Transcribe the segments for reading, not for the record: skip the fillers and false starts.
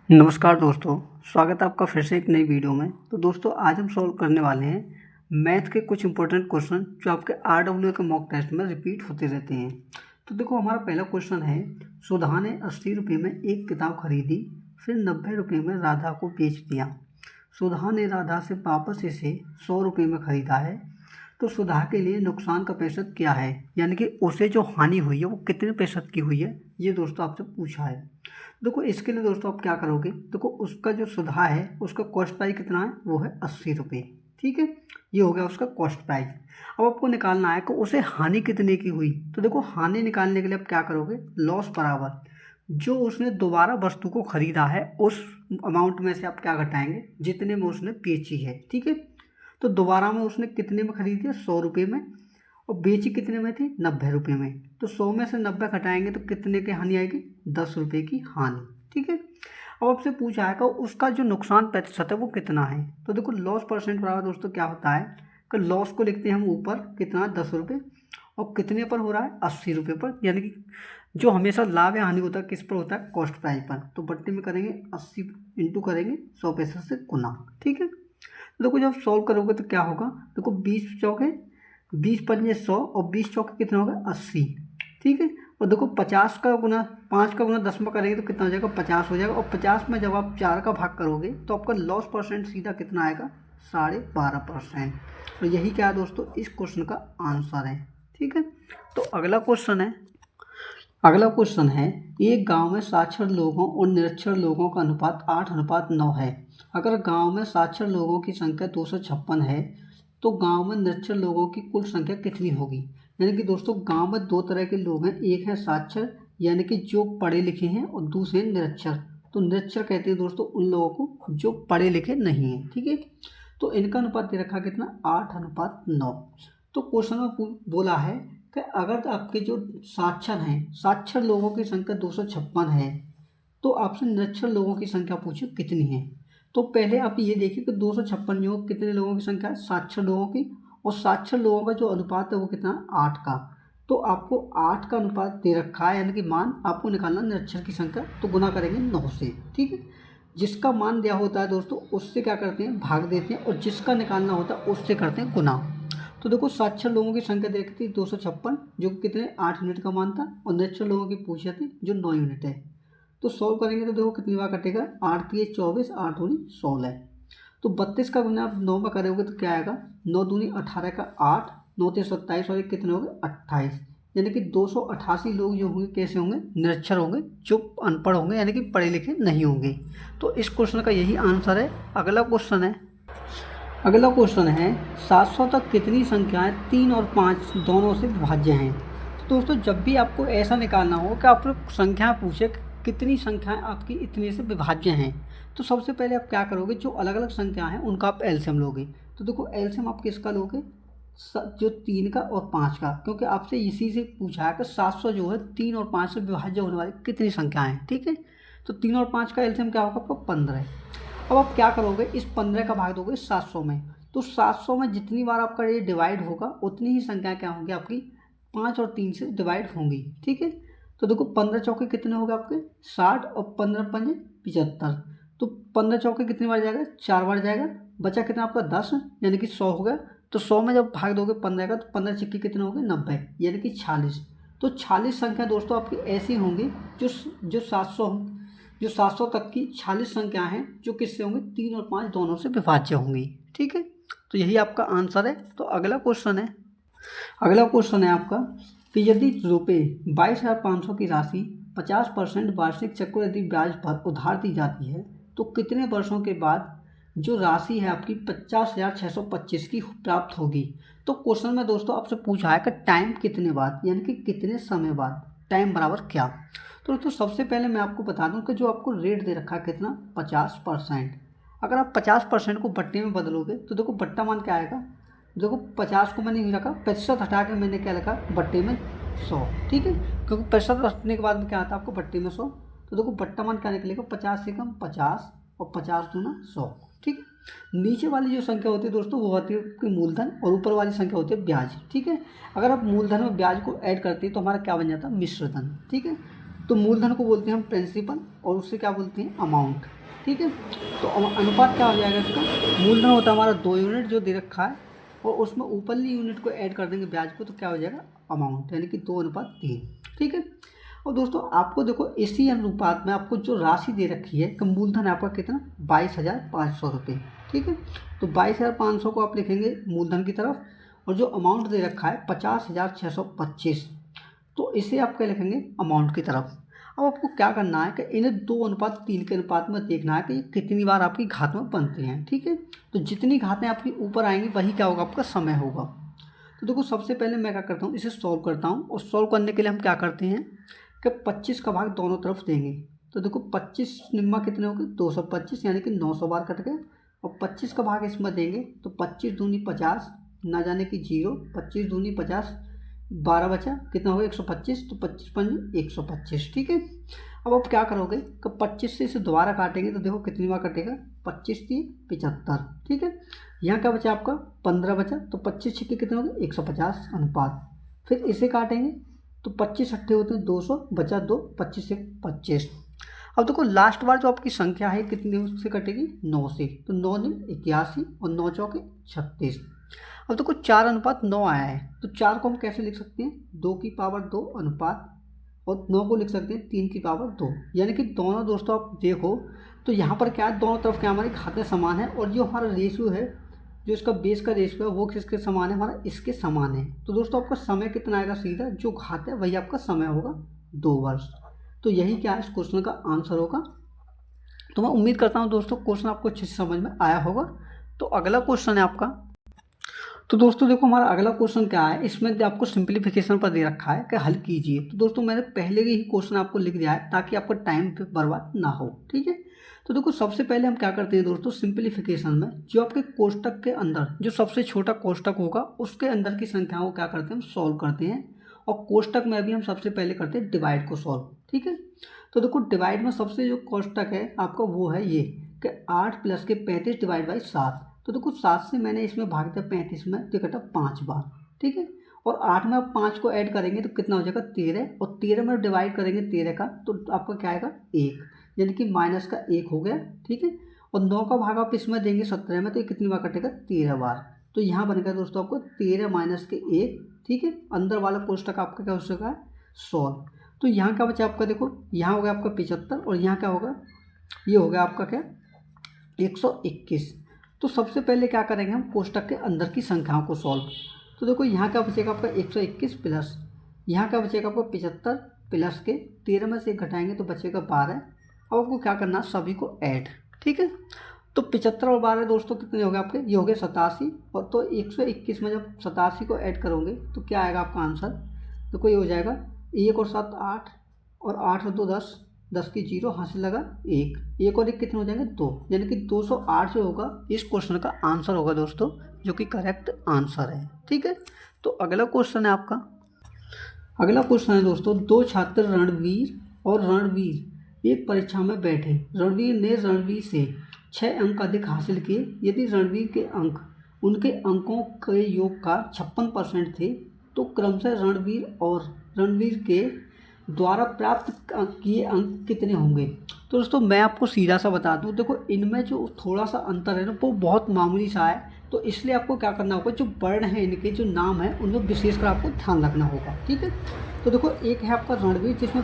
नमस्कार दोस्तों, स्वागत है आपका फिर से एक नई वीडियो में। तो दोस्तों आज हम सॉल्व करने वाले हैं मैथ के कुछ इंपॉर्टेंट क्वेश्चन जो आपके RW के मॉक टेस्ट में रिपीट होते रहते हैं। तो देखो हमारा पहला क्वेश्चन है, सुधा ने 80 रुपये में एक किताब खरीदी, फिर 90 रुपये में राधा को बेच दिया। सुधा ने राधा से वापस इसे 100 रुपये में खरीदा है, तो सुधा के लिए नुकसान का प्रतिशत क्या है, यानी कि उसे जो हानि हुई है वो कितने प्रतिशत की हुई है, ये दोस्तों आपसे पूछा है। देखो इसके लिए दोस्तों आप क्या करोगे, देखो उसका जो सुधा है उसका कॉस्ट प्राइस कितना है, वो है 80 रुपये। ठीक है, ये हो गया उसका कॉस्ट प्राइस। अब आपको निकालना है कि उसे हानि कितने की हुई। तो देखो हानि निकालने के लिए आप क्या करोगे, लॉस बराबर जो उसने दोबारा वस्तु को खरीदा है उस अमाउंट में से आप क्या घटाएंगे, जितने में उसने बेची है। ठीक है, तो दोबारा में उसने कितने में खरीदी है, 100 रुपये में, और बेची कितने में थी, 90 रुपये में। तो 100 में से 90 घटाएंगे तो कितने की हानि आएगी, 10 रुपये की हानि। ठीक है, अब आपसे पूछा है कि उसका जो नुकसान प्रतिशत है वो कितना है। तो देखो लॉस परसेंट बराबर दोस्तों क्या होता है कि लॉस को लिखते हैं हम ऊपर कितना, 10 रुपये, और कितने पर हो रहा है, 80 रुपये पर, यानी कि जो हमेशा लाभ या हानि होता है किस पर होता है, कॉस्ट प्राइस पर। तो बट्टे में करेंगे 80 इंटू करेंगे 100 पैसे से गुना। ठीक है, तो देखो जब सॉल्व करोगे तो क्या होगा, देखो 20 चौके 20 पंजे 100 और 20 चौके कितना होगा, 80। ठीक है, और देखो 50 का गुना 5 का गुना 10 में करेंगे तो कितना हो जाएगा, 50 हो जाएगा। और 50 में जब आप 4 का भाग करोगे तो आपका लॉस परसेंट सीधा कितना आएगा, 12.5%। और यही क्या है दोस्तों, इस क्वेश्चन का आंसर है। ठीक है, तो अगला क्वेश्चन है, एक गांव में साक्षर लोगों और निरक्षर लोगों का अनुपात 8:9 है। अगर गांव में साक्षर लोगों की संख्या 256 है तो गांव में निरक्षर लोगों की कुल संख्या कितनी होगी। यानी कि दोस्तों गांव में दो तरह के लोग हैं, एक है साक्षर यानी कि जो पढ़े लिखे हैं, और दूसरे निरक्षर। तो निरक्षर कहते हैं दोस्तों उन लोगों को जो पढ़े लिखे नहीं हैं। ठीक है, तो इनका अनुपात दे रखा कितना, 8:9। तो क्वेश्चन में बोला है कि अगर आपके जो साक्षर हैं, साक्षर लोगों की संख्या 256 है, तो आपसे निरक्षर लोगों की संख्या पूछो कितनी है। तो पहले आप ये देखिए कि 256 जो कितने लोगों की संख्या है, साक्षर लोगों की, और साक्षर लोगों का जो अनुपात है वो कितना है, 8 का। तो आपको 8 का अनुपात दे रखा है, यानी कि मान आपको निकालना निरक्षर की संख्या, तो गुना करेंगे 9 से। ठीक है, जिसका मान दिया होता है दोस्तों उससे क्या करते हैं, भाग देते हैं, और जिसका निकालना होता है उससे करते हैं गुना। तो देखो साक्षर लोगों की संख्या देखती है 256, जो कितने 8 यूनिट का मान था, और निरक्षर लोगों की पूछे थे जो 9 यूनिट है। तो सॉल्व करेंगे तो देखो कितनी बार कटेगा, 8 3 24, 8 दूनी 16। तो 32 का गुना आप 9 में करोगे तो क्या आएगा, 9 दूनी 18 का 8, 9 3 27, और एक कितने हो गए, 28। यानी कि 288 लोग जो होंगे कैसे होंगे, निरक्षर होंगे, जो अनपढ़ होंगे, यानी कि पढ़े लिखे नहीं होंगे। तो इस क्वेश्चन का यही आंसर है। अगला क्वेश्चन है 700 तक कितनी संख्याएं 3 और 5 दोनों से विभाज्य हैं। तो दोस्तों जब भी आपको ऐसा निकालना हो कि आपको संख्या पूछे कितनी संख्याएं आपकी इतने से विभाज्य हैं, तो सबसे पहले आप क्या करोगे, जो अलग अलग संख्या हैं उनका आप एलसीएम लोगे। तो देखो एलसीएम आप किसका लोगे, जो 3 का और 5 का, क्योंकि आपसे इसी से पूछा है कि 700 जो है 3 और 5 से विभाज्य होने वाली कितनी संख्याएं हैं। ठीक है, तो 3 और 5 का एलसीएम क्या होगा आपका, 15। अब आप क्या करोगे, इस 15 का भाग दोगे 700 में। तो 700 में जितनी बार आपका ये डिवाइड होगा उतनी ही संख्या क्या होंगी आपकी, 5 और 3 से डिवाइड होंगी। ठीक है, तो देखो 15 चौके कितने हो गए आपके, 60, और 15 पंजे 75। तो 15 चौके कितनी बार जाएगा, 4 बार जाएगा, बचा कितना आपका 10, यानी कि 100 हो गया। तो 100 में जब भाग दोगे 15 का, तो 15 सिक्के कितने हो गए, 90, यानी कि 46। तो 46 संख्या दोस्तों आपकी ऐसी होंगी जो 700 तक की 46 संख्या हैं जो किससे होंगी, 3 और 5 दोनों से विभाज्य होंगी। ठीक है, तो यही आपका आंसर है। तो अगला क्वेश्चन है आपका कि यदि रुपये 22,500 की राशि 50% वार्षिक चक्रवृद्धि ब्याज पर उधार दी जाती है, तो कितने वर्षों के बाद जो राशि है आपकी 50,625 की प्राप्त होगी। तो क्वेश्चन में दोस्तों आपसे पूछा है कि टाइम कितने बाद, यानी कि कितने समय बाद, टाइम बराबर क्या। तो दोस्तों सबसे पहले मैं आपको बता दूं कि जो आपको रेट दे रखा है कितना, 50%। अगर आप 50% को बट्टे में बदलोगे तो देखो बट्टा मान क्या आएगा, देखो 50 को मैंने नहीं रखा, प्रतिशत हटा के मैंने क्या लिखा, बट्टे में 100। ठीक है, क्योंकि प्रतिशत रखने के बाद में क्या आता है आपको, बट्टे में 100। तो देखो बट्टा मान क्या निकलेगा, 50 से कम 50, और 50 दूना 100। ठीक है, नीचे वाली जो संख्या होती है दोस्तों वो होती है आपकी मूलधन, और ऊपर वाली संख्या होती है ब्याज। ठीक है, अगर आप मूलधन में ब्याज को ऐड करते हैं तो हमारा क्या बन जाता है, मिश्रधन। ठीक है, तो मूलधन को बोलते हैं हम प्रिंसिपल, और उससे क्या बोलते हैं, अमाउंट। ठीक है। तो अनुपात क्या हो जाएगा इसका, मूलधन होता है हमारा 2 यूनिट जो दे रखा है, और उसमें ऊपरली यूनिट को ऐड कर देंगे ब्याज को, तो क्या हो जाएगा अमाउंट, यानी कि 2:3। ठीक है। और दोस्तों आपको देखो इसी अनुपात में आपको जो राशि दे रखी है कि मूलधन आपका कितना 22,500 रुपये। ठीक है। तो 22,500 को आप लिखेंगे मूलधन की तरफ, और जो अमाउंट दे रखा है 50,625, तो इसे आप क्या लिखेंगे अमाउंट की तरफ। अब आपको क्या करना है कि इन्हें 2:3 के अनुपात में देखना है कि ये कितनी बार आपकी घात में बनते हैं। ठीक है। तो जितनी घातें आपकी ऊपर आएंगी वही क्या होगा आपका समय होगा। तो देखो सबसे पहले मैं क्या करता हूँ, इसे सॉल्व करता हूँ, और सॉल्व करने के लिए हम क्या करते हैं कि 25 का भाग दोनों तरफ देंगे। तो देखो 25 निम्मा कितने हो गए 225, यानी कि 900 बार कट गए, और 25 का भाग इसमें देंगे तो 25 दूनी 50, ना जाने की 0, 25 दूनी 50, 12 बचा, कितना हो गया 125, तो 25 पंजे 125। ठीक है। अब आप क्या करोगे कि 25 से इसे दोबारा काटेंगे, तो देखो कितनी बार कटेगा 25 3 75। ठीक है। यहाँ क्या बचा आपका 15 बचा, तो 25 छिक्के कितने हो गए 150 अनुपात। फिर इसे काटेंगे तो 25 अट्ठे होते हैं 200, बचा 2, 25 से 25। अब देखो लास्ट बार जो आपकी संख्या है कितने से कटेगी 9 से, तो 9 दिन 81 और 9 चौके 36। अब देखो 4:9 आया है, तो 4 को हम कैसे लिख सकते हैं 2 की पावर 2 अनुपात, और 9 को लिख सकते हैं 3 की पावर 2, यानी कि दोनों दोस्तों आप देखो तो यहाँ पर क्या है दोनों तरफ क्या हमारी खाते समान है, और जो हमारा रेशियो है जो इसका बेस का रेशियो है वो किसके समान है हमारा इसके समान है। तो दोस्तों आपका समय कितना आएगा, सीधा जो घात है वही आपका समय होगा 2 वर्ष। तो यही क्या है इस क्वेश्चन का आंसर होगा। तो मैं उम्मीद करता हूँ दोस्तों क्वेश्चन आपको अच्छे से समझ में आया होगा। तो अगला क्वेश्चन है आपका, तो दोस्तों देखो हमारा अगला क्वेश्चन क्या है, इसमें आपको सिंप्लीफिकेशन पर दे रखा है कि हल कीजिए। तो दोस्तों मैंने पहले ही क्वेश्चन आपको लिख दिया है ताकि आपका टाइम बर्बाद ना हो। ठीक है। तो देखो सबसे पहले हम क्या करते हैं दोस्तों, सिंप्लीफिकेशन में जो आपके कोष्टक के अंदर जो सबसे छोटा कोष्टक होगा उसके अंदर की संख्याओं को क्या करते हैं हम सॉल्व करते हैं, और कोष्टक में भी हम सबसे पहले करते हैं डिवाइड को सॉल्व। ठीक है। तो देखो डिवाइड में सबसे जो कोष्टक है आपका वो है ये कि 8 + के 35 डिवाइड बाई 7। तो देखो 7 से मैंने इसमें भाग दिया 35 में, तो कटा 5 बार। ठीक है। और 8 में आप 5 को ऐड करेंगे तो कितना हो जाएगा 13, और 13 में डिवाइड करेंगे 13 का तो आपका क्या आएगा 1, यानी कि माइनस का 1 हो गया। ठीक है। और 9 का भाग आप इसमें देंगे 17 में, तो ये कितनी बार कटेगा 13 बार। तो यहाँ बनेगा दोस्तों आपको 13 माइनस के 1। ठीक है। अंदर वाला कोष्टक आपका क्या हो सका है सॉल्व। तो यहाँ क्या बचा आपका, देखो यहाँ हो गया आपका 75, और यहाँ क्या होगा ये हो गया आपका क्या 121। तो सबसे पहले क्या करेंगे हम कोष्टक के अंदर की संख्याओं को सॉल्व। तो देखो यहाँ क्या बचेगा आपका 121 प्लस यहाँ क्या बचेगा आपको 75 प्लस के 13 में से 1 घटाएंगे तो बचेगा 12। अब आपको क्या करना सभी को ऐड। ठीक है। तो 75 और 12 दोस्तों कितने हो गए आपके, ये हो गए 87, और तो 121 में जब 87 को ऐड करोगे तो क्या आएगा आपका आंसर, देखो ये हो जाएगा 1 और 7 8, और 8 और 2 10, 10 की 0 हासिल लगा 1 और 1 कितने हो जाएंगे 2, यानी कि 208 जो होगा इस क्वेश्चन का आंसर होगा दोस्तों, जो कि करेक्ट आंसर है। ठीक है। तो अगला क्वेश्चन है आपका, अगला क्वेश्चन है दोस्तों, 2 छात्र रणवीर और रणवीर एक परीक्षा में बैठे। रणवीर ने रणवीर से 6 अंक अधिक हासिल किए। यदि रणवीर के अंक उनके अंकों के योग का 56% थे तो क्रमशः रणवीर और रणवीर के द्वारा प्राप्त किए अंक कितने होंगे। तो दोस्तों मैं आपको सीधा सा बता दूं, देखो इनमें जो थोड़ा सा अंतर है ना वो बहुत मामूली सा है, तो इसलिए आपको क्या करना होगा जो वर्ण है इनके जो नाम है उनमें विशेषकर आपको ध्यान रखना होगा। ठीक है। तो देखो एक है आपका रणवीर जिसमें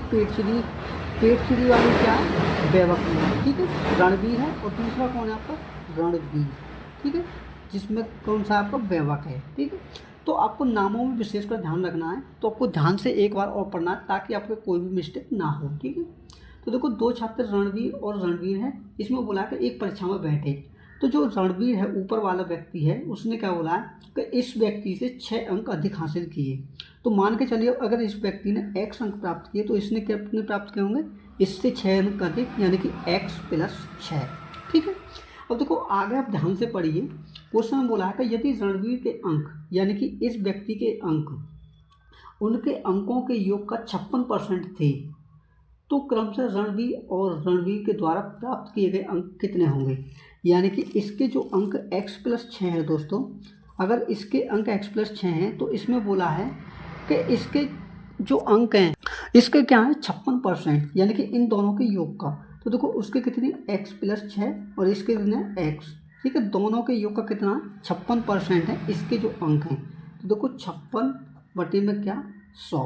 पेटचिरी वाली क्या है वैवक है। ठीक है। रणवीर है, और दूसरा कौन है आपका रणवीर। ठीक है। जिसमें कौन सा आपका वैवक है। ठीक है। तो आपको नामों में विशेषकर ध्यान रखना है, तो आपको ध्यान से एक बार और पढ़ना है ताकि आपको कोई भी मिस्टेक ना हो। ठीक है। तो देखो 2 छात्र रणवीर और रणवीर हैं, इसमें बोला कि एक परीक्षा में बैठे। तो जो रणवीर है ऊपर वाला व्यक्ति है उसने क्या बोला है कि इस व्यक्ति से 6 अंक अधिक हासिल किए। तो मान के चलिए अगर इस व्यक्ति ने x अंक प्राप्त किए तो इसने कितने प्राप्त किए होंगे इससे 6 अंक अधिक, यानी कि x + 6। ठीक है। अब देखो आगे आप ध्यान से पढ़िए, क्वेश्चन में बोला है कि यदि रणवीर के अंक यानी कि इस व्यक्ति के अंक उनके अंकों के योग का 56% थे तो क्रमशः रणवीर और रणवीर के द्वारा प्राप्त किए गए अंक कितने होंगे। यानी कि इसके जो अंक x + 6 है दोस्तों, अगर इसके अंक x + 6 हैं तो इसमें बोला है कि इसके जो अंक हैं इसके क्या है 56%, यानी कि इन दोनों के योग का। तो देखो उसके कितनी x + 6 और इसके कितने x, ठीक है। दोनों के योग का कितना 56% है इसके जो अंक हैं। तो देखो 56 बटे में क्या 100,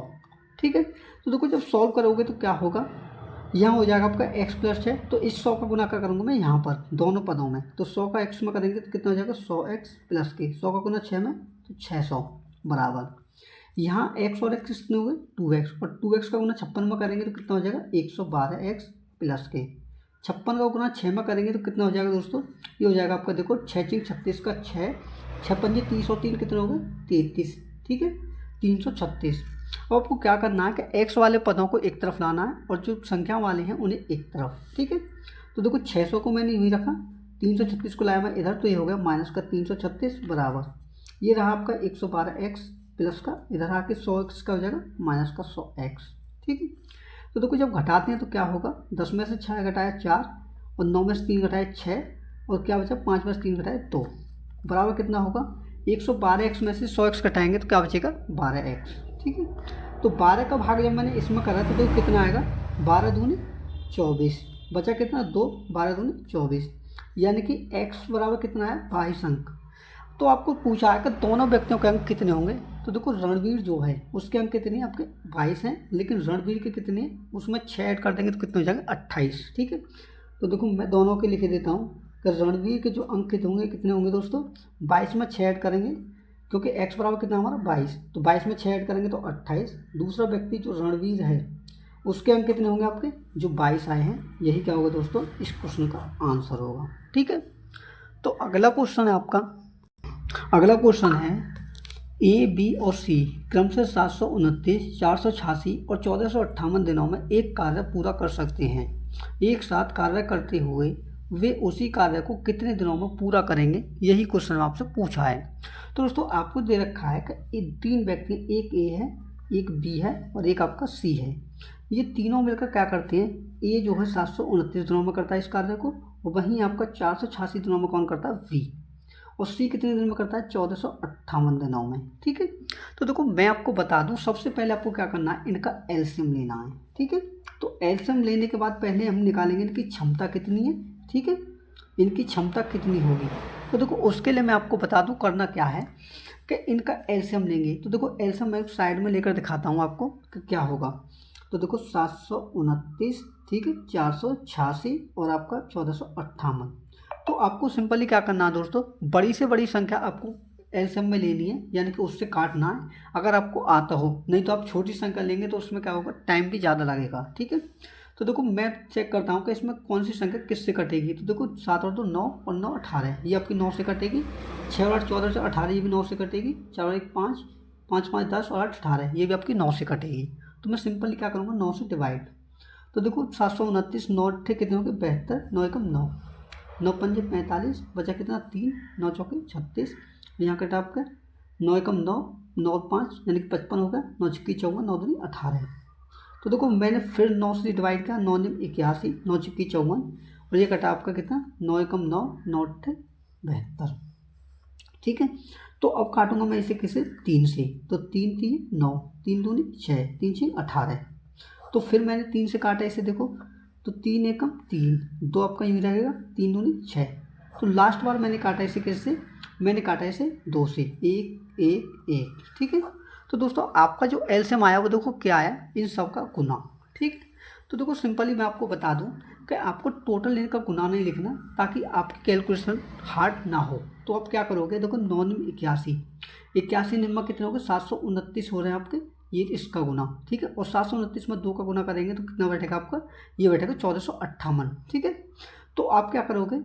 ठीक है। तो देखो जब सॉल्व करोगे तो क्या होगा, यहाँ हो जाएगा आपका x + 6, तो इस 100 का गुना क्या करूँगा मैं यहाँ पर दोनों पदों में, तो 100 का x में करेंगे तो कितना हो जाएगा 100x + के 100 का गुना 6 में तो 600 बराबर, यहाँ x और x कितने हो गए 2x, और 2x का गुना 56 में करेंगे तो कितना हो जाएगा 112x + के 56 का गुना 6 में करेंगे तो कितना हो जाएगा दोस्तों, ये हो जाएगा आपका देखो 6 × 36 का 6, 6 × 5 = 30 और 3 कितने हो गए 33, ठीक है 336। अब आपको क्या करना है कि x वाले पदों को एक तरफ लाना है और जो संख्या वाले हैं उन्हें एक तरफ, ठीक है। तो देखो 600 को मैंने यूँ रखा, 336 को लाया मैं इधर, तो ये हो गया माइनस का 336 बराबर, ये रहा आपका 112x प्लस का, इधर आके 100x का हो जाएगा माइनस का 100x, ठीक है। तो देखो जब घटाते हैं तो क्या होगा, 10 में से 6 घटाया 4 और 9 में से 3 घटाया 6 और क्या बचा 5 में से 3 घटाया 2 बराबर कितना होगा 112x में से 100x घटाएंगे तो क्या बचेगा 12x, ठीक है। तो 12 का भाग जब मैंने इसमें करा तो देखो कितना आएगा 12 दूनी 24, बचा कितना 2, 12 दूनी 24, यानी कि x बराबर कितना है 22 अंक। तो आपको पूछा है कि दोनों व्यक्तियों के अंक कितने होंगे, तो देखो रणवीर जो है उसके अंक कितने हैं आपके 22 हैं, लेकिन रणवीर के कितने हैं उसमें 6 ऐड कर देंगे तो कितने हो जाएगा 28, ठीक है। तो देखो मैं दोनों के लिख देता हूँ कि रणवीर के जो अंक कितने होंगे दोस्तों 22 में 6 ऐड करेंगे, क्योंकि x बराबर कितना हमारा 22, तो 22 में 6 ऐड करेंगे तो 28। दूसरा व्यक्ति जो रणवीर है उसके अंक कितने होंगे आपके जो 22 आए हैं, यही क्या होगा दोस्तों इस क्वेश्चन का आंसर होगा, ठीक है। तो अगला क्वेश्चन है आपका, अगला क्वेश्चन है ए, बी और सी क्रम से 729, 486 और 1458 दिनों में एक कार्य पूरा कर सकते हैं। एक साथ कार्य करते हुए वे उसी कार्य को कितने दिनों में पूरा करेंगे, यही क्वेश्चन आपसे पूछा है। तो दोस्तों आपको दे रखा है कि 3 व्यक्ति, एक ए है, एक बी है और एक आपका सी है। ये तीनों मिलकर क्या करते हैं, ए जो है 729 दिनों में करता है इस कार्य को, और वहीं आपका 486 दिनों में कौन करता है बी, और सी कितने दिन में करता है 1458 दिनों में, ठीक है। तो देखो मैं आपको बता दूं, सबसे पहले आपको क्या करना है इनका एलसीएम लेना है, ठीक है। तो एलसीएम लेने के बाद पहले हम निकालेंगे इनकी क्षमता कितनी है, ठीक है, इनकी क्षमता कितनी होगी। तो देखो उसके लिए मैं आपको बता दूं करना क्या है कि इनका एलसीएम लेंगे। तो देखो एलसीएम मैं साइड में लेकर दिखाता हूँ आपको कि क्या होगा। तो देखो 729, ठीक है, 486 और आपका 1458। तो आपको सिंपली क्या करना है दोस्तों, बड़ी से बड़ी संख्या आपको एलसीएम में लेनी है, यानी कि उससे काटना है अगर आपको आता हो, नहीं तो आप छोटी संख्या लेंगे तो उसमें क्या होगा टाइम भी ज़्यादा लगेगा, ठीक है। तो देखो मैं चेक करता हूँ कि इसमें कौन सी संख्या किससे कटेगी। तो देखो 7 और 2 9 और 9 18, ये आपकी 9 से कटेगी। 6 और 8 14 से 18, ये भी 9 से कटेगी। 4 और 1 5, 5 5 10 और 8 18, ये भी आपकी 9 से कटेगी। तो मैं सिंपली क्या करूँगा 9 से डिवाइड। तो देखो 729, 9 थे कितने होंगे 72, 9 एकम 9, 9 पंजे 45, बचा कितना 3, 9 चौके 36, यहाँ कटा आपका 9 एकम 9, 9 5 यानी कि 55 हो गया, 9 छक्की 54, 9 दूनी 18। तो देखो मैंने फिर 9 से डिवाइड किया, 9 निम 81, 9 छक्की 54 और ये कटा आपका कितना 9 एकम 9, 9 अट्ठे 72, ठीक है। तो अब काटूंगा मैं इसे किसे 3 से, तो 3 3 9, 3 दूनी 6, 3 6 18। तो फिर मैंने 3 से काटा इसे, देखो तो 3 एकम 3, 2 आपका यूँ रहेगा, 3 दूनी 6। तो लास्ट बार मैंने काटा इसे किससे, मैंने काटा इसे 2 से, 1 1 1, ठीक है। तो दोस्तों आपका जो एलसीएम आया वो देखो क्या आया, इन सब का गुना, ठीक है। तो देखो सिंपली मैं आपको बता दूं कि आपको टोटल इनका गुना नहीं लिखना ताकि आपकी कैलकुलेशन हार्ड ना हो। तो आप क्या करोगे, देखो 9 निम 81, 81 निम्मा कितने हो गए 729 हो रहे हैं आपके, ये इसका गुना, ठीक है। और 729 में 2 का गुना करेंगे तो कितना बैठेगा आपका, ये बैठेगा 1458, ठीक है। तो आप क्या करोगे,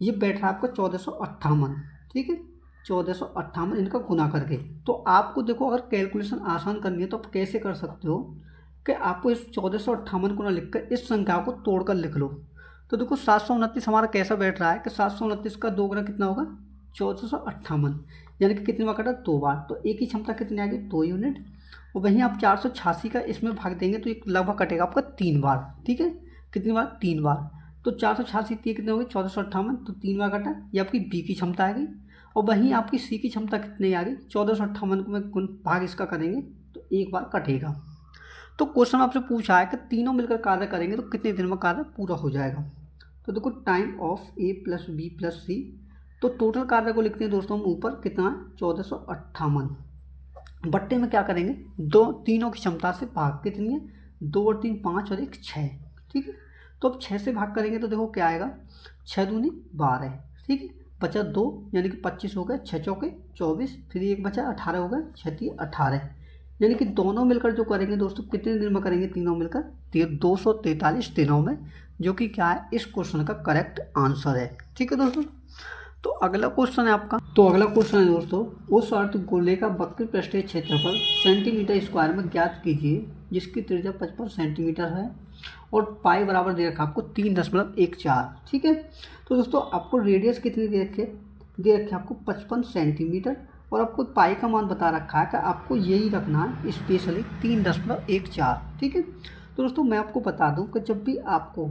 ये बैठ रहा है आपका 1458, ठीक है, 1458 इनका गुना करके। तो आपको देखो अगर कैलकुलेशन आसान करनी है तो आप कैसे कर सकते हो कि आपको इस 1458 को ना लिखकर इस संख्या को तोड़कर लिख लो। तो देखो 729 हमारा कैसा बैठ रहा है कि 729 का 2 गुना कितना होगा 1458, यानी कि कितनी बार कटा 2 बार। तो एक ही क्षमता कितनी आ गई 2 यूनिट, और वहीं आप 486 का इसमें भाग देंगे तो एक लगभग कटेगा आपका 3 बार, ठीक है, कितनी बार 3 बार। तो 486 कितने हो गए 1458, तो 3 बार कटा, ये आपकी बी की क्षमता आ गई। और वहीं आपकी सी की क्षमता कितनी आ गई 1458 को में भाग इसका करेंगे तो 1 बार कटेगा। तो क्वेश्चन आपसे पूछा है कि तीनों मिलकर कार्य करेंगे तो कितने दिन में कार्य पूरा हो जाएगा। तो देखो time of A plus B plus C, तो टोटल कार्य को लिखते हैं दोस्तों हम ऊपर कितना 1458, बट्टे में क्या करेंगे दो तीनों की क्षमता से भाग, कितनी है 2 और 3 5 और 1 6, ठीक है। तो अब 6 से भाग करेंगे तो देखो क्या आएगा 6 दूनी 12, ठीक है, बचा 2 यानी कि 25 हो गए, 6 चौके 24, फिर 1 बचा 18 हो गए, 6 3 18, यानी कि दोनों मिलकर जो करेंगे दोस्तों कितने दिन में करेंगे तीनों मिलकर 243 दिनों में, जो कि क्या है इस क्वेश्चन का करेक्ट आंसर है, ठीक है दोस्तों। तो अगला क्वेश्चन है आपका, तो अगला क्वेश्चन है दोस्तों, उस अर्धगोले का वक्र पृष्ठीय क्षेत्रफल सेंटीमीटर स्क्वायर में ज्ञात कीजिए जिसकी त्रिज्या 55 सेंटीमीटर है और पाई बराबर दे रखा आपको 3.14, ठीक है। तो दोस्तों आपको रेडियस कितनी दे रखे आपको 55 सेंटीमीटर और आपको पाई का मान बता रखा है कि आपको यही रखना है स्पेशली 3.14, ठीक है। तो दोस्तों मैं आपको बता दूं कि जब भी आपको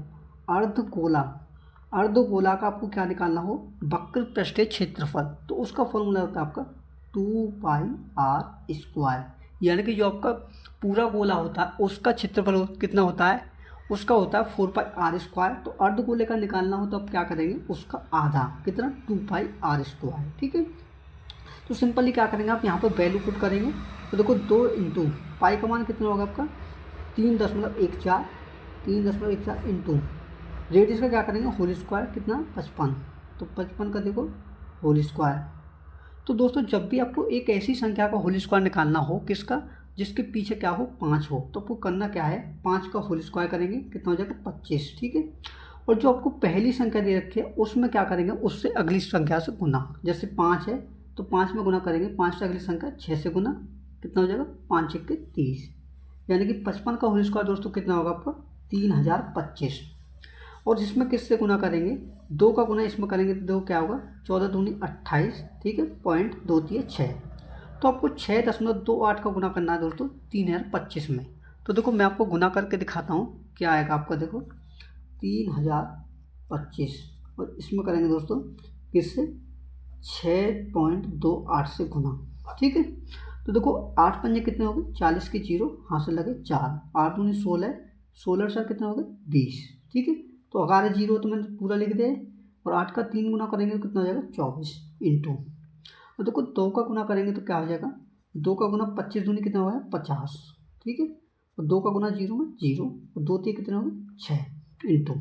अर्धगोला का आपको क्या निकालना हो वक्र पृष्ठीय क्षेत्रफल, तो उसका फॉर्मूला होता है आपका 2πr², यानी कि जो आपका पूरा गोला होता है उसका क्षेत्रफल कितना होता है, उसका होता है 4πr²। तो अर्धगोले का निकालना हो तो आप क्या करेंगे उसका आधा, कितना 2πr², ठीक है। तो सिंपली क्या करेंगे आप यहाँ पर वैल्यू पुट करेंगे, तो देखो 2 इंटू पाई का मान कितना होगा आपका 3.14 इंटू रेडियस का क्या करेंगे होल स्क्वायर कितना 55, तो 55 का देखो होल स्क्वायर। तो दोस्तों जब भी आपको एक ऐसी संख्या का होल स्क्वायर निकालना हो किसका जिसके पीछे क्या हो 5 हो, तो आपको करना क्या है 5 का होल स्क्वायर करेंगे कितना हो जाएगा 25, ठीक है। और जो आपको पहली संख्या दे रखी है उसमें क्या करेंगे उससे अगली संख्या से गुना, जैसे 5 है तो 5 में गुना करेंगे, 5 से अगली संख्या 6 से गुना, कितना हो जाएगा 5 6 के 30, यानी कि 55 का होल स्क्वायर दोस्तों कितना होगा आपका 3025। और जिसमें किससे गुना करेंगे 2 का गुना इसमें करेंगे तो देखो क्या होगा 14 दूनी 28, ठीक है, 0.236। तो आपको 6.28 का गुना करना है दोस्तों 3025 में। तो देखो मैं आपको गुना करके दिखाता हूँ क्या आएगा आपका, देखो 3025 और इसमें करेंगे दोस्तों किससे 6.28 से गुना, ठीक है। तो देखो 8 पंजे कितने हो गए 40 के 0 हाथ से लगे 4, 8 दूनी 16, 16 से कितने हो गए 20, ठीक है। तो अगर 0 तो मैंने पूरा लिख दिया और 8 का 3 गुना करेंगे तो कितना हो जाएगा 24 इंटू, और देखो 2 का गुना करेंगे तो क्या हो जाएगा 2 का गुना 25 दूनी कितना होगा 50, ठीक है, और 2 का गुना 0 में 0 और 2 3 कितने होंगे 6 इंटू,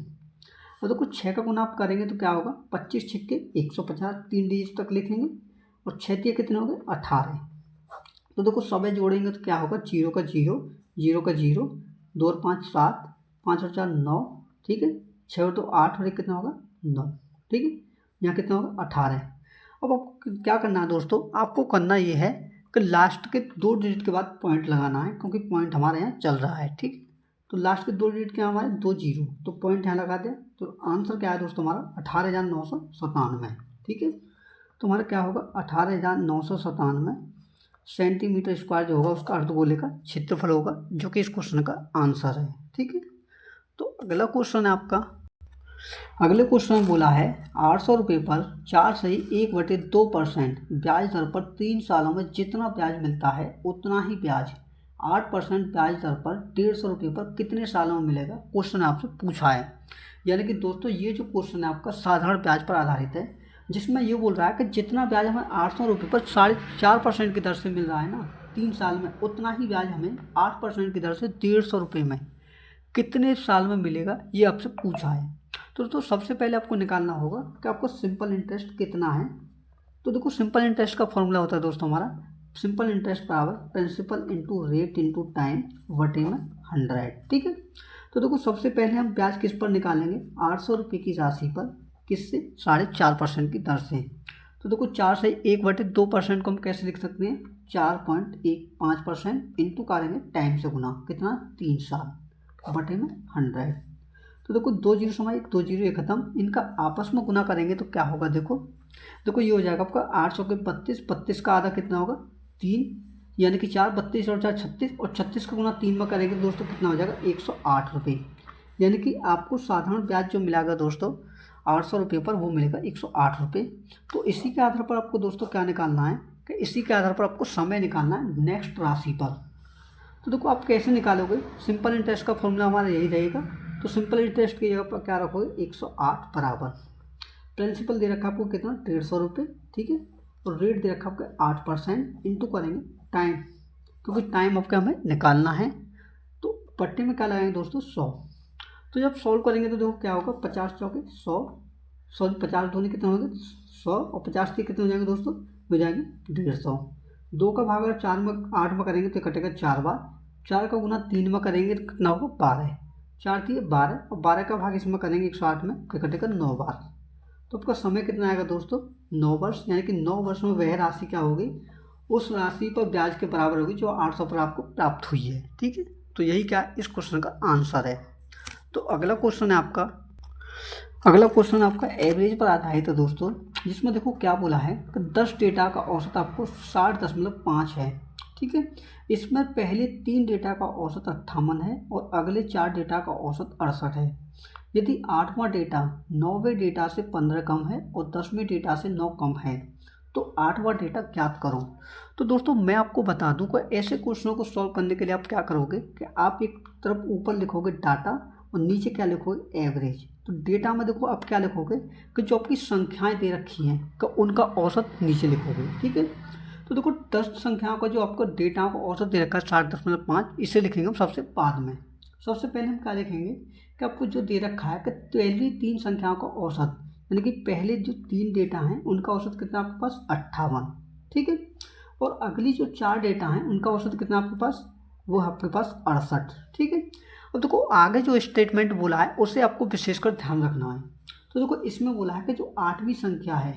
और देखो 6 का गुना आप करेंगे तो क्या होगा 25 6 150, 3 डिजिट तक लिखेंगे और 6 3 कितने हो गए 18। तो देखो सब जोड़ेंगे तो क्या होगा 0 का 0, 0 का 0, 2 और 5 7, 5 और 4 9, ठीक है, 6 और 2 8 और 1 कितना होगा 9, ठीक है, यहाँ कितना होगा 18। अब आपको क्या करना है दोस्तों, आपको करना ये है कि लास्ट के 2 डिजिट के बाद पॉइंट लगाना है क्योंकि पॉइंट हमारे यहाँ चल रहा है, ठीक। तो लास्ट के 2 डिजिट क्या हमारे 2 0, तो पॉइंट यहाँ लगा दिया, तो आंसर क्या है दोस्तों हमारा 18,997, ठीक है। तो हमारा क्या होगा 18,997 सेंटीमीटर स्क्वायर जो होगा उसका अर्धगोले का क्षेत्रफल होगा, जो कि इस क्वेश्चन का आंसर है, ठीक है। तो अगला क्वेश्चन है आपका, अगले क्वेश्चन में बोला है 800 रुपये पर 4/1/2% ब्याज दर पर 3 सालों में जितना ब्याज मिलता है उतना ही ब्याज 8% ब्याज दर पर 150 रुपये पर कितने सालों में मिलेगा, क्वेश्चन आपसे पूछा है। यानी कि दोस्तों ये जो क्वेश्चन है आपका साधारण ब्याज पर आधारित है, जिसमें ये बोल रहा है कि जितना ब्याज हमें 800 रुपये पर 4.5% की दर से मिल रहा है ना 3 साल में, उतना ही ब्याज हमें 8% की दर से 150 रुपये में कितने साल में मिलेगा, ये आपसे पूछा है। तो दोस्तों सबसे पहले आपको निकालना होगा कि आपको सिंपल इंटरेस्ट कितना है। तो देखो सिंपल इंटरेस्ट का फॉर्मूला होता है दोस्तों हमारा सिंपल इंटरेस्ट बराबर principal into rate into time बटे में 100, ठीक है। तो देखो सबसे पहले हम ब्याज किस पर निकालेंगे 800 रुपये की राशि पर, किससे 4.5% की दर से। तो देखो 4 से 1/2% को हम कैसे लिख सकते हैं 4.15% इंटू करेंगे टाइम से गुना, कितना 3 साल बटे में 100। तो देखो 2 0 समय 2 0 ये खत्म, इनका आपस में गुना करेंगे तो क्या होगा, देखो ये हो जाएगा आपका 800 के 32 का आधा कितना होगा 3, यानी कि 4 32 और 4 36, और 36 का गुना 3 में करेंगे दोस्तों कितना हो जाएगा 108 रुपये। यानी कि आपको साधारण ब्याज जो मिलेगा दोस्तों 800 रुपये पर वो मिलेगा 108 रुपये। तो इसी के आधार पर आपको दोस्तों क्या निकालना है कि इसी के आधार पर आपको समय निकालना है नेक्स्ट राशि पर। तो देखो आप कैसे निकालोगे, सिंपल इंटरेस्ट का फॉर्मूला हमारा यही रहेगा। तो सिंपल इंटरेस्ट की जगह पर क्या रखोगे, 108 बराबर प्रिंसिपल दे रखा आपको कितना, 150 रुपये, ठीक है। और रेट दे रखा आपका 8% इंटू करेंगे टाइम, क्योंकि टाइम आपका हमें निकालना है। तो पट्टे में क्या लगाएंगे दोस्तों, 100। तो जब सॉल्व करेंगे तो देखो क्या होगा, 50 चौके 100, 50 दूनी कितने होंगे 100, और 50 के कितने हो जाएंगे दोस्तों, हो जाएंगे 150। 2 का भाग अगर 4 में 8 में करेंगे तो कटेगा 4 बार, 4 का गुना 3 में करेंगे तो कितना होगा 12, 4 थी 12, और 12 का भाग इसमें करेंगे 108 में तो कटेगा 9 बार। तो आपका समय कितना आएगा दोस्तों, 9 वर्ष, यानी कि 9 वर्ष में वह राशि क्या होगी, उस राशि पर ब्याज के बराबर होगी जो 800 पर आपको प्राप्त हुई है, ठीक है। तो यही क्या इस क्वेश्चन का आंसर है। तो अगला क्वेश्चन आपका एवरेज पर आधारित है दोस्तों, जिसमें देखो क्या बोला है कि 10 डेटा का औसत आपको 60.5 है, ठीक है। इसमें पहले 3 डेटा का औसत 58 है और अगले 4 डेटा का औसत 68 है। यदि 8वां डेटा 9वें डेटा से 15 कम है और 10वें डेटा से 9 कम है तो 8वां डेटा ज्ञात करो। तो दोस्तों मैं आपको बता दूं कि ऐसे क्वेश्चनों को सॉल्व करने के लिए आप क्या करोगे कि आप एक तरफ ऊपर लिखोगे डाटा और नीचे क्या लिखोगे, एवरेज। तो डेटा में देखो आप क्या लिखोगे कि जो आपकी संख्याएं दे रखी हैं कि उनका औसत नीचे लिखोगे, ठीक है। तो देखो 10 संख्याओं का जो आपको डेटा का औसत दे रखा है 60.5, इसे लिखेंगे हम सबसे बाद में। सबसे पहले हम क्या लिखेंगे कि आपको जो दे रखा है कि पहली 3 संख्याओं का औसत, यानी कि पहले जो 3 डेटा हैं उनका औसत कितना आपके पास 58, ठीक है। और अगली जो 4 डेटा हैं उनका औसत कितना आपके पास, वो आपके पास 68, ठीक है। अब देखो आगे जो स्टेटमेंट बोला है उसे आपको विशेषकर ध्यान रखना है। तो देखो इसमें बोला है कि जो 8वीं संख्या है,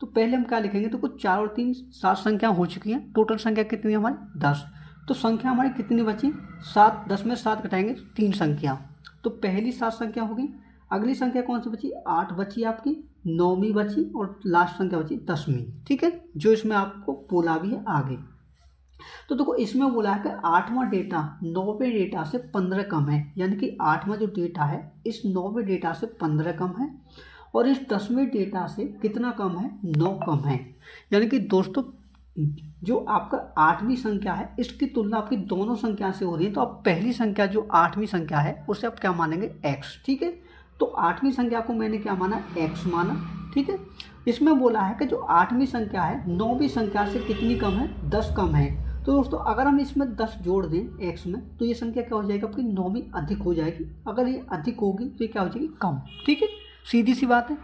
तो पहले हम क्या लिखेंगे, तो कुछ 4 और 3 7 संख्या हो चुकी हैं, टोटल संख्या कितनी है हमारी 10। तो संख्या हमारी कितनी बची, 7, 10 में 7 घटाएंगे 3 संख्या, तो पहली 7 संख्या होगी। अगली संख्या कौन सी बची, 8 बची आपकी, 9वीं बची और लास्ट संख्या बची 10वीं, ठीक है, जो इसमें आपको बोला भी है आगे। तो देखो इसमें बोला है कि 8वां डेटा 9वें डेटा से 15 कम है, यानी कि 8वां जो डेटा है इस 9वें डेटा से 15 कम है और इस 10वें डेटा से कितना कम है, 9 कम है। यानी कि दोस्तों जो आपका 8वीं संख्या है इसकी तुलना आपकी दोनों संख्या से हो रही है, तो आप पहली संख्या जो 8वीं संख्या है उसे आप क्या मानेंगे, x, ठीक है। तो 8वीं संख्या को मैंने क्या माना, x माना, ठीक है। इसमें बोला है कि जो 8वीं संख्या है 9वीं संख्या से कितनी कम है, 10 कम है। तो दोस्तों अगर हम इसमें 10 जोड़ दें x में तो ये संख्या क्या हो जाएगी आपकी, 9वीं अधिक हो जाएगी। अगर ये अधिक होगी तो ये क्या हो जाएगी, कम, ठीक है, सीधी सी बात है।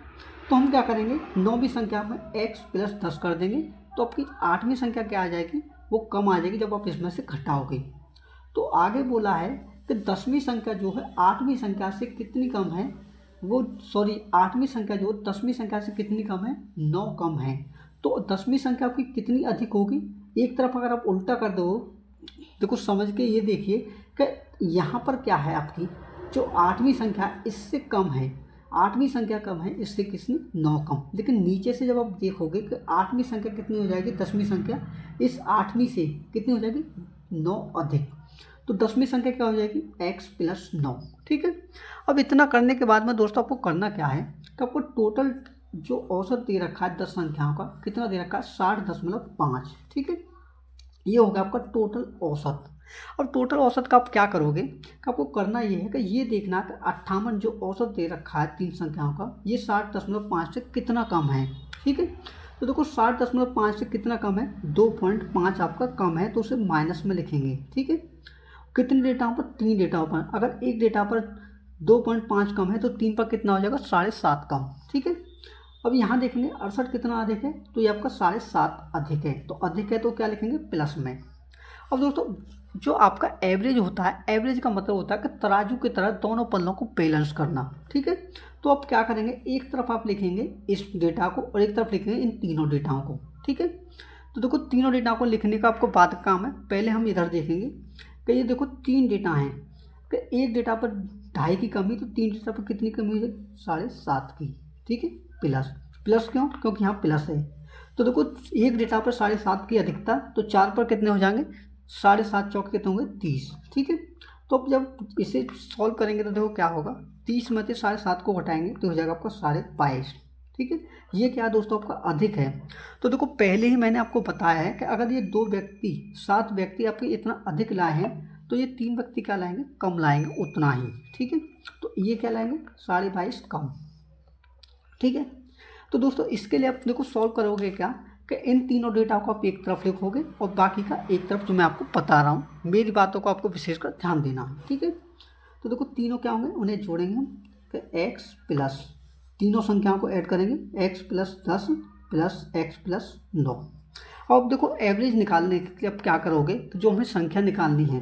तो हम क्या करेंगे, 9वीं संख्या में x प्लस 10 कर देंगे तो आपकी 8वीं संख्या क्या आ जाएगी, वो कम आ जाएगी जब आप इसमें से घटाओगे। तो आगे बोला है कि 10वीं संख्या जो है 8वीं संख्या से कितनी कम है, वो 8वीं संख्या जो 10वीं संख्या से कितनी कम है, 9 कम है। तो 10वीं संख्या आपकी कितनी अधिक होगी, एक तरफ अगर आप उल्टा कर दो, देखो समझ के ये देखिए कि यहाँ पर क्या है आपकी जो 8वीं संख्या इससे कम है, 8वीं संख्या कम है इससे किसने, 9 कम। लेकिन नीचे से जब आप देखोगे कि 8वीं संख्या कितनी हो जाएगी, 10वीं संख्या इस 8वीं से कितनी हो जाएगी, 9 अधिक। तो 10वीं संख्या क्या हो जाएगी, x प्लस 9, ठीक है। अब इतना करने के बाद में दोस्तों आपको करना क्या है कि आपको टोटल जो औसत दे रखा है 10 संख्याओं का कितना दे रखा है, 60.5, ठीक है। ये होगा आपका टोटल औसत। अब टोटल औसत का आप क्या करोगे कि आपको करना ये है कि ये देखना कि 58 जो औसत दे रखा है 3 संख्याओं का, ये 60.5 से कितना कम है, ठीक है। तो देखो 60.5 से कितना कम है, 2.5 आपका कम है, तो उसे माइनस में लिखेंगे, ठीक है। कितने डेटाओं पर, 3 डेटाओं पर। अगर एक डेटा पर 2.5 कम है तो 3 पर कितना हो जाएगा, 7.5 कम, ठीक है। अब यहाँ देखेंगे 68 कितना अधिक है, तो ये आपका 7.5 अधिक है, तो अधिक है तो क्या लिखेंगे, प्लस में। अब दोस्तों जो आपका एवरेज होता है, एवरेज का मतलब होता है कि तराजू की तरह दोनों पल्लों को बैलेंस करना, ठीक है। तो आप क्या करेंगे, एक तरफ आप लिखेंगे इस डेटा को और एक तरफ लिखेंगे इन तीनों डेटाओं को, ठीक है। तो देखो तीनों डेटा को लिखने का आपको बाद का काम है, पहले हम इधर देखेंगे कि ये देखो 3 डेटा हैं कि एक डेटा पर 2.5 की कमी, तो 3 डेटा पर कितनी कमी है, 7.5 की, ठीक है। प्लस प्लस क्यों, क्योंकि यहाँ प्लस है। तो देखो एक डेटा पर 7.5 की अधिकता, तो 4 पर कितने हो जाएंगे, 7.5 चौक कितने होंगे, 30, ठीक है। तो अब जब इसे सॉल्व करेंगे तो देखो क्या होगा, 30 में से 7.5 को घटाएंगे तो हो जाएगा आपका 22.5, ठीक है। ये क्या दोस्तों आपका अधिक है। तो देखो पहले ही मैंने आपको बताया है कि अगर ये 7 व्यक्ति आपके इतना अधिक लाए हैं तो ये 3 व्यक्ति क्या लाएंगे, कम लाएंगे उतना ही, ठीक है। तो ये क्या लाएंगे 22.5 कम, ठीक है। तो दोस्तों इसके लिए आप देखो सॉल्व करोगे क्या कि इन तीनों डेटा को आप एक तरफ लिखोगे और बाकी का एक तरफ, जो मैं आपको बता रहा हूँ, मेरी बातों को आपको विशेषकर ध्यान देना है, ठीक है। तो देखो तीनों क्या होंगे, उन्हें जोड़ेंगे हम कि x प्लस, तीनों संख्याओं को ऐड करेंगे, x plus 10 plus x plus 9। अब देखो एवरेज निकालने के लिए अब क्या करोगे, तो जो हमें संख्या निकालनी है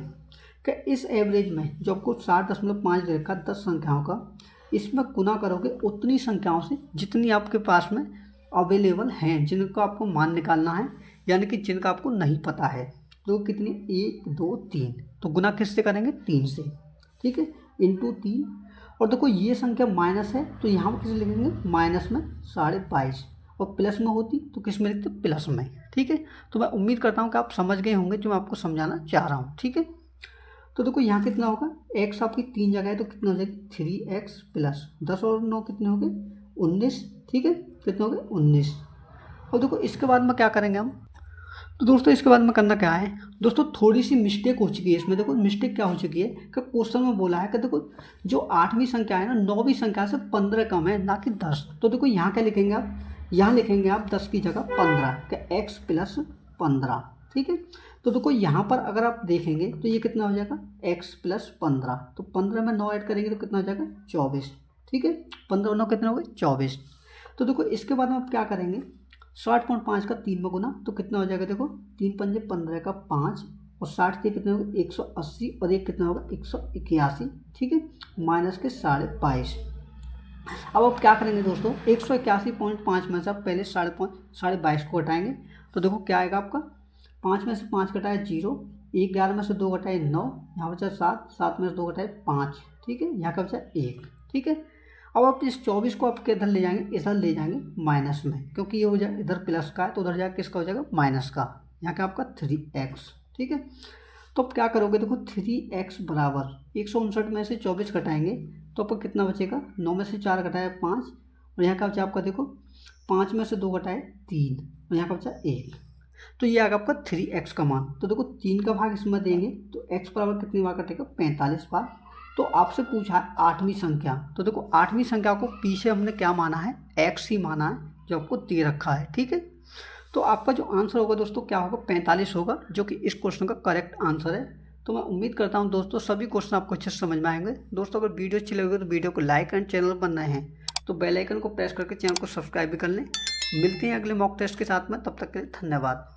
कि इस एवरेज में जो आपको 60.5 दे रखा 10 संख्याओं का, इसमें गुना करोगे उतनी संख्याओं से जितनी आपके पास में अवेलेबल हैं, जिनको आपको मान निकालना है, यानी कि जिनका आपको नहीं पता है। तो कितनी, 1 2 3, तो गुना किससे करेंगे, 3 से, ठीक है, इंटू 3। और देखो ये संख्या माइनस है तो यहाँ पर किसे लिखेंगे, माइनस में 22.5, और प्लस में होती तो किस में लिखते, प्लस में, ठीक है। तो मैं उम्मीद करता हूँ कि आप समझ गए होंगे जो मैं आपको समझाना चाह रहा हूँ, ठीक है। तो देखो यहाँ कितना होगा, x आपकी 3 जगह है तो कितना हो जाएगी 3x प्लस 10 और 9 कितने हो गए 19, ठीक है, कितने हो गए 19। और देखो इसके बाद में क्या करेंगे हम, तो दोस्तों इसके बाद में करना क्या है, दोस्तों थोड़ी सी मिस्टेक हो चुकी है इसमें। देखो मिस्टेक क्या हो चुकी है कि क्वेश्चन में बोला है कि देखो जो 8वीं संख्या है ना, 9वीं संख्या से 15 कम है, ना कि 10। तो देखो यहाँ क्या लिखेंगे आप, यहाँ लिखेंगे आप 10 की जगह 15 कि x प्लस 15, ठीक है। तो देखो यहाँ पर अगर आप देखेंगे तो ये कितना हो जाएगा, x प्लस 15, तो 15 में 9 ऐड करेंगे तो कितना हो जाएगा 24, ठीक है, 15 और 9 कितने हो गए 24। तो देखो इसके बाद में आप क्या करेंगे, 60.5 का 3 में गुना तो कितना हो जाएगा, देखो 3 पंजे 15 का 5 और 60 के कितने हो गए 180, और एक कितना होगा 181, ठीक है, माइनस के 22.5। अब आप क्या करेंगे दोस्तों, 181.5 में से आप पहले 22.5 को घटाएंगे, तो देखो क्या आएगा आपका, 5 में से 5 घटाए 0, 11 में से 2 घटाए 9, यहाँ बचा 7, 7 में से 2 घटाए 5, ठीक है, यहाँ का बचा 1, ठीक है। अब आप इस 24 को आप इधर ले जाएंगे, इधर ले जाएंगे माइनस में, क्योंकि ये हो जाए इधर प्लस का है तो उधर जाकर किसका हो जाएगा, माइनस का, यहाँ का आपका 3x, ठीक है। तो आप क्या करोगे, देखो 3x बराबर 159 में से 24 घटाएंगे तो आपको कितना बचेगा, 9 में से 4 घटाए 5, और यहाँ का बचा आपका देखो 5 में से 2 घटाए 3, और यहाँ का बचा 1, तो ये आएगा आपका 3x का मान। तो देखो 3 का भाग इसमें देंगे तो x बराबर कितनी बार कटेगा, 45 बार। तो आपसे पूछा है 8वीं संख्या, तो देखो 8वीं संख्या को पीछे हमने क्या माना है, x ही माना है, जो आपको दे रखा है, ठीक है। तो आपका जो आंसर होगा दोस्तों क्या होगा, 45 होगा, जो कि इस क्वेश्चन का करेक्ट आंसर है। तो मैं उम्मीद करता हूं दोस्तों सभी क्वेश्चन आपको अच्छे से समझ में आएंगे। दोस्तों अगर वीडियो अच्छी लगे तो वीडियो को लाइक एंड चैनल पर नए हैं तो बेल आइकन को प्रेस करके चैनल को सब्सक्राइब भी कर लें। मिलते हैं अगले मॉक टेस्ट के साथ में, तब तक के लिए धन्यवाद।